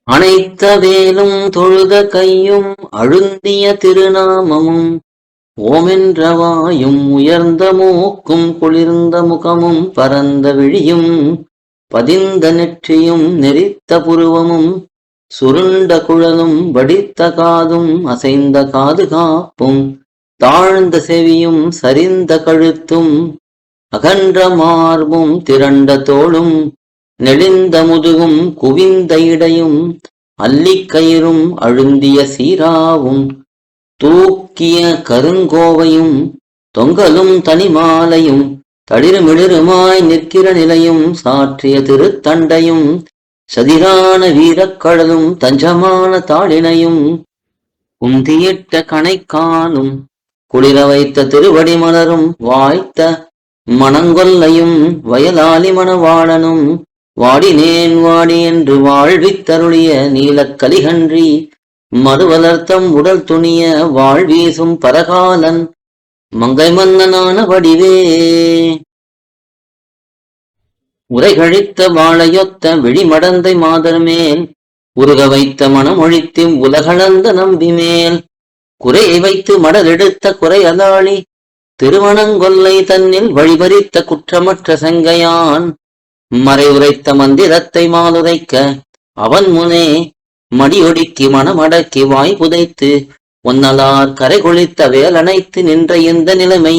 அனைத்த வேலும் தொழுத கையும் அழுந்திய திருநாமமும் ஓமென்ற வாயும் உயர்ந்த மூக்கும் குளிர்ந்த முகமும் பரந்த விழியும் பதிந்த நெற்றியும் நெறித்த புருவமும் சுருண்ட குழலும் வடித்த காதும் அசைந்த காது காப்பும் தாழ்ந்த செவியும் சரிந்த கழுத்தும் அகன்ற மார்பும் திரண்ட தோளும் நெளிந்த முதுகும் குவிந்த இடையும் அல்லிக்கயிறும் அழுந்திய சீராவும் தூக்கிய கருங்கோவையும் தொங்கலும் தனிமாலையும் தளிருமிளிருமாய் நிற்கிற நிலையும் சாற்றிய திருத்தண்டையும் சதிரான வீரக்கடலும் தஞ்சமான தாளினையும் குந்தியிட்ட கணைக்காலும் குளிர வைத்த திருவடி மலரும் வாய்த்த மணங்கொல்லையும் வயலாளி மணவாளனும் வாடினேன் வாடி என்று வாழ்வித்தருளிய நீலக்கலிகன்றி மறுவலர்த்தம் உடல் துணிய வாழ்வீசும் பரகாலன் மங்கை மன்னனான வடிவே உரைகழித்த வாழையொத்த விழிமடந்தை மாதர் மேல் உருக வைத்த மனமொழித்து உலகளந்த நம்பி மேல் குறையை வைத்து மடலெடுத்த குறையலாளி திருவனங்கொல்லை தன்னில் வழிபறித்த குற்றமற்ற செங்கையான் மறை உரைத்த மந்திரத்தை மாலுரைக்க அவன் முனே மடியொடுக்கி மனமடக்கி வாய் புதைத்து ஒன்னலார் கரை கொளித்த வேலனைத்து நின்ற இந்த நிலைமை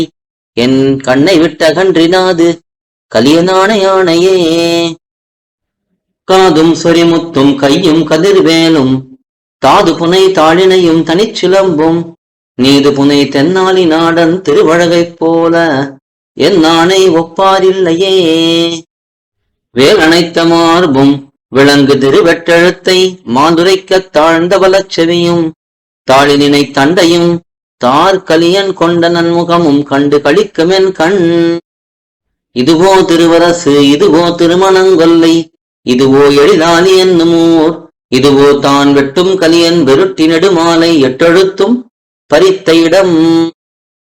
என் கண்ணை விட்ட கன்றினாது கலியனான யானையே. காதும் சொரிமுத்தும் கையும் கதிர்வேலும் தாது புனை தாளினையும் தனிச்சிலம்பும் நீது புனை தென்னாலி நாடன் திருவழகைப் போல என் நாணை ஒப்பாரில்லையே. வேல் அணைத்த மார்பும் விளங்கு திருவெட்டெழுத்தை மாந்துரைக்கத் தாழ்ந்த வலச்செவியும் தாளினை தண்டையும் தார் கலியன் கொண்ட நன்முகமும் கண்டு கழிக்குமென் கண். இதுவோ திருவரசு, இதுவோ திருமணங்கொல்லை, இதுவோ எழிலாளி என்னுமோர், இதுவோ தான் வெட்டும் கலியன் வெருட்டி நெடுமாலை எட்டெழுத்தும் பறித்த இடம்.